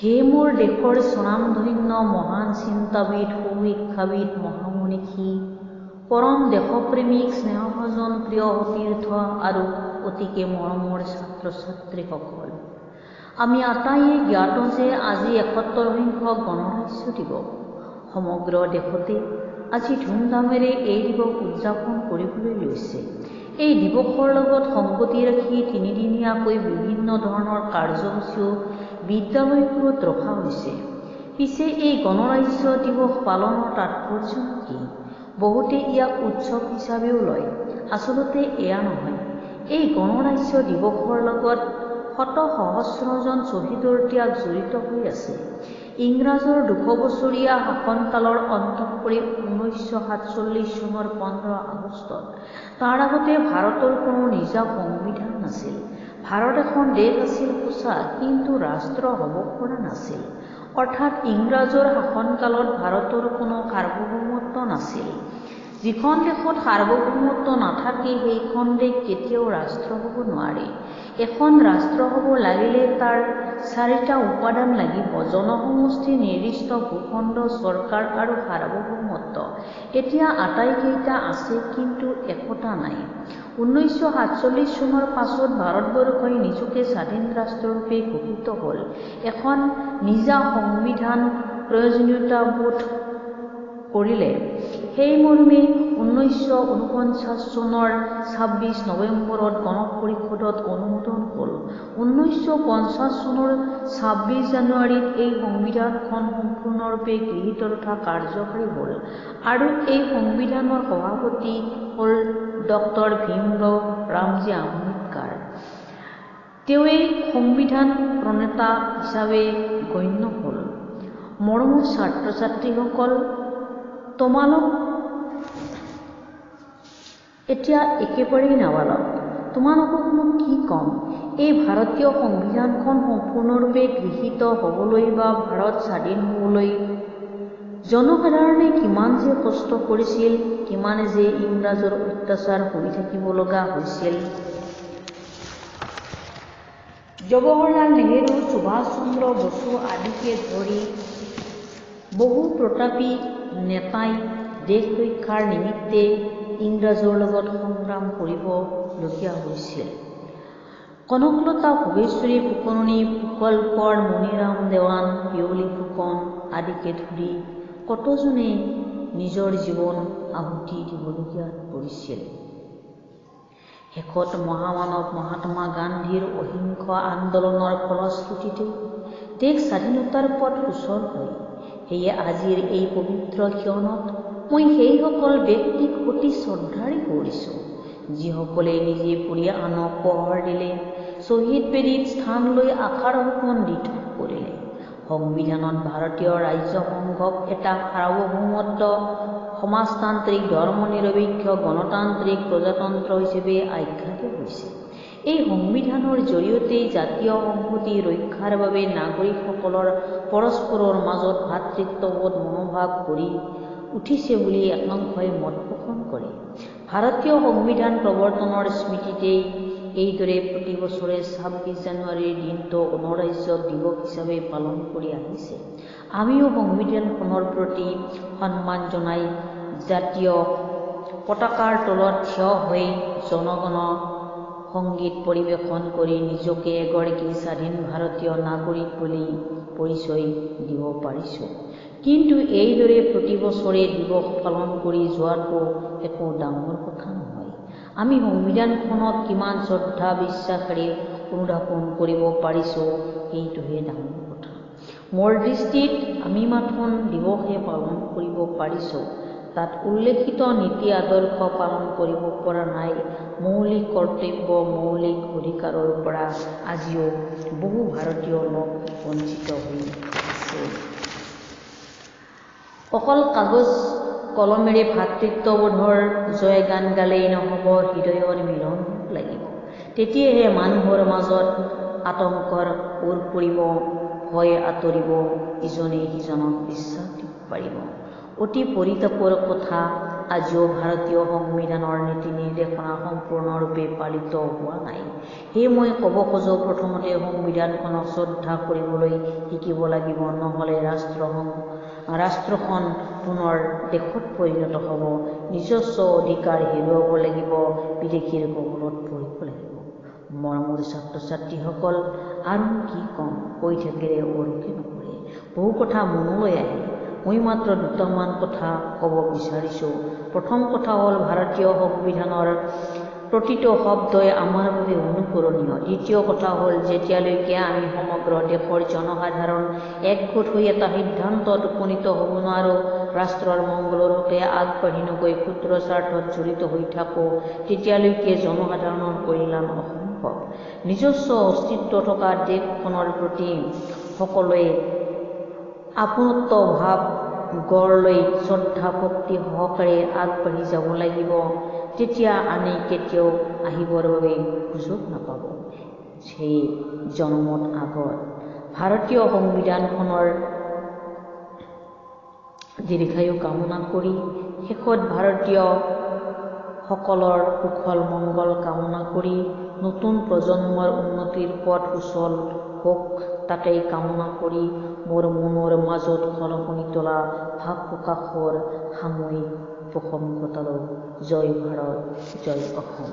হে মোৰ দেশৰ স্বনামধন্য মহান চিন্তাবিদ, সুশিক্ষাবিদ, মহামনীষী, পৰম দেশপ্ৰেমিক, স্নেহভজন, প্ৰিয় সতীৰ্থ আৰু অতিকে মৰমৰ ছাত্ৰ ছাত্ৰীসকল, আমি আটাইয়ে জ্ঞাত যে আজি ৭১সংখ্যক গণৰাজ্য দিৱস। সমগ্ৰ দেশতে আজি ধুমধামেৰে এই দিৱস উদযাপন কৰিবলৈ লৈছে। এই দিৱসৰ লগত সংগতি ৰাখি তিনিদিনীয়াকৈ বিভিন্ন ধৰণৰ কাৰ্যসূচীও বিদ্যালয়বোৰত ৰখা হৈছে। পিছে এই গণৰাজ্য দিৱস পালনৰ তাৎপৰ্য কি? বহুতে ইয়াক উৎসৱ হিচাপেও লয়। আচলতে এয়া নহয়। এই গণৰাজ্য দিৱসৰ লগত শত সহস্ৰজন শ্বহীদৰ ত্যাগ জড়িত হৈ আছে। ইংৰাজৰ ২০০ বছৰীয়া শাসনকালৰ অন্ত পৰে ১৯৪৭ চনৰ ১৫ আগষ্টত। তাৰ আগতে ভাৰতৰ কোনো নিজা সংবিধান নাছিল। ভাৰত এখন দেশ আছিল সঁচা, কিন্তু ৰাষ্ট্ৰ হ'ব পৰা নাছিল। অৰ্থাৎ ইংৰাজৰ শাসনকালত ভাৰতৰ কোনো সাৰ্বভৌমত্ব নাছিল। যিখন দেশত সাৰ্বভৌমত্ব নাথাকে সেইখন দেশ কেতিয়াও ৰাষ্ট্ৰ হ'ব নোৱাৰে। এখন ৰাষ্ট্ৰ হ'ব লাগিলে তাৰ ৪টা উপাদান লাগিব: জনসমষ্টি, নিৰ্দিষ্ট ভূখণ্ড, চৰকাৰ আৰু সাৰ্বভৌমত্ব। এতিয়া আটাইকেইটা আছে, কিন্তু একতা নাই। ১৯৪৭ চনৰ পাছত ভাৰতবৰ্ষই নিজকে স্বাধীন ৰাষ্ট্ৰৰূপে ঘোষিত হ'ল। এখন নিজা সংবিধান প্ৰয়োজনীয়তাবোধ কৰিলে। সেই মৰ্মে ১৯৪৯ চনৰ ২৬ নৱেম্বৰত গণপৰিষদত অনুমোদন হ'ল। ১৯৫০ চনৰ ২৬ জানুৱাৰীত এই সংবিধানখন সম্পূৰ্ণৰূপে গৃহীত তথা কাৰ্যকৰী হ'ল আৰু এই সংবিধানৰ সভাপতি হ'ল ড ভীমৰাও ৰামজী আম্বেদকাৰ। তেওঁৱেই সংবিধান প্ৰণেতা হিচাপে গণ্য হ'ল। মৰমৰ ছাত্ৰ ছাত্ৰীসকল, তোমালোক এতিয়া একেবাৰেই নাবালক। তোমালোকক মই কি ক'ম? এই ভাৰতীয় সংবিধানখন সম্পূৰ্ণৰূপে গৃহীত হ'বলৈ বা ভাৰত স্বাধীন হ'বলৈ জনসাধাৰণে কিমান যে কষ্ট কৰিছিল, কিমান যে ইংৰাজৰ অত্যাচাৰ সহি থাকিব লগা হৈছিল। জৱাহৰলাল নেহৰু, সুভাষ চন্দ্ৰ বসু আদিকে ধৰি বহু প্ৰতাপী নেতাই দেশ ৰক্ষাৰ নিমিত্তে ইংৰাজৰ লগত সংগ্ৰাম কৰিবলগীয়া হৈছিল। কনকলতা, ভোগেশ্বৰী ফুকননী, পুষ্পল কোঁৱৰ, মণিৰাম দেৱান, পিয়লি ফুকন আদিকে ধৰি কতজনে নিজৰ জীৱন আহুতি দিবলগীয়া পৰিছিল। শেষত মহামানৱ মহাত্মা গান্ধীৰ অহিংস আন্দোলনৰ ফলশ্ৰুতিতে দেশ স্বাধীনতাৰ পথ সুচল হয়। সেয়ে আজিৰ এই পবিত্ৰ ক্ষণত মই সেইসকল ব্যক্তিক অতি শ্ৰদ্ধাৰে সোঁৱৰিছোঁ, যিসকলে নিজে পৰি আনক পোহৰ দিলে, শ্বহীদ বেদীত স্থান লৈ আশাৰ সপোন দিঠক কৰিলে। সংবিধানত ভাৰতীয় ৰাজ্যসংঘক এটা সাৰ্বভৌমত্ব, সমাজতান্ত্ৰিক, ধৰ্মনিৰপেক্ষ, গণতান্ত্ৰিক প্ৰজাতন্ত্ৰ হিচাপে আখ্যা দিয়া হৈছে। এই সংবিধানৰ জৰিয়তে জাতীয় সংহতি ৰক্ষাৰ বাবে নাগৰিকসকলৰ পৰস্পৰৰ মাজত ভাতৃত্ববোধ মনোভাৱ গঢ়ি উঠিছে বুলি একাংশই মত পোষণ কৰে। ভাৰতীয় সংবিধান প্ৰৱৰ্তনৰ স্মৃতিতেই এইদৰে প্ৰতি বছৰে ২৬ জানুৱাৰীৰ দিনটো গণৰাজ্য দিৱস হিচাপে পালন কৰি আহিছে। আমিও সংবিধানখনৰ প্ৰতি সন্মান জনাই জাতীয় পতাকাৰ তলত থিয় হৈ জনগণ সংগীত পৰিৱেশন কৰি নিজকে এগৰাকী স্বাধীন ভাৰতীয় নাগৰিক বুলি পৰিচয় দিব পাৰিছোঁ। কিন্তু এইদৰে প্ৰতি বছৰে দিৱস পালন কৰি যোৱাটো একো ডাঙৰ কথা নহয়। আমি সংবিধানখনক কিমান শ্ৰদ্ধা বিশ্বাসেৰে অনুধাৱন কৰিব পাৰিছোঁ, সেইটোহে ডাঙৰ কথা। মোৰ দৃষ্টিত আমি মাথোন দিৱসহে পালন কৰিব পাৰিছোঁ, তাত উল্লেখিত নীতি আদৰ্শ পালন কৰিব পৰা নাই। মৌলিক কৰ্তব্য, মৌলিক অধিকাৰৰ পৰা আজিও বহু ভাৰতীয় লোক বঞ্চিত হৈ আছে। অকল কাগজ কলমেৰে ভাতৃত্ববোধৰ জয়গান গালেই নহ'ব, হৃদয়ৰ মিলন লাগিব। তেতিয়াহে মানুহৰ মাজত আতংকৰ ওৰ পৰিব, ভয় আঁতৰিব, ইজনে সিজনক বিশ্বাস দিব পাৰিব। অতি পৰিতাপৰ কথা, আজিও ভাৰতীয় সংবিধানৰ নীতি নিৰ্দেশনা সম্পূৰ্ণৰূপে পালিত হোৱা নাই। সেয়ে মই ক'ব খোজোঁ, প্ৰথমতে সংবিধানখনক শ্ৰদ্ধা কৰিবলৈ শিকিব লাগিব, নহ'লে ৰাষ্ট্ৰখন পুনৰ দেশত পৰিণত হ'ব। নিজস্ব অধিকাৰ হেৰুৱাব লাগিব, বিদেশীৰ কবলত পৰিব লাগিব। মৰমৰ ছাত্ৰ ছাত্ৰীসকল, আৰু কি ক'ম, কৈ থাকিলে ওৰকে নপৰে, বহু কথা মনলৈ আহে। মই মাত্ৰ দুটামান কথা ক'ব বিচাৰিছোঁ। প্ৰথম কথা হ'ল, ভাৰতীয় সংবিধানৰ প্ৰতিটো শব্দই আমাৰ বাবে অনুকৰণীয়। দ্বিতীয় কথা হ'ল, যেতিয়ালৈকে আমি সমগ্ৰ দেশৰ জনসাধাৰণ একগোট হৈ এটা সিদ্ধান্তত উপনীত হ'ব নোৱাৰোঁ, ৰাষ্ট্ৰৰ মংগলৰ হকে আগবাঢ়ি নগৈ ক্ষুদ্ৰ স্বাৰ্থত জড়িত হৈ থাকোঁ, তেতিয়ালৈকে জনসাধাৰণৰ কল্যাণ অসম্ভৱ। নিজস্ব অস্তিত্ব থকা দেশখনৰ প্ৰতি সকলোৱে আপোনত্ব ভাৱ গঢ় লৈ শ্ৰদ্ধা ভক্তি সহকাৰে আগবাঢ়ি যাব লাগিব। তেতিয়া আনে কেতিয়াও আহিবৰ বাবে সুযোগ নাপাব। সেই জনমত আগত ভাৰতীয় সংবিধানখনৰ দীৰ্ঘায়ু কামনা কৰি, শেষত ভাৰতীয় সকলৰ কুশল মংগল কামনা কৰি, নতুন প্ৰজন্মৰ উন্নতিৰ পথ সুচল হওক তাকেই কামনা কৰি, মোৰ মনৰ মাজত খলকনি তোলা ভাৱ প্ৰকাশৰ সাময়িক উপশম ঘটালোঁ। জয় ভাৰত, জয় অসম।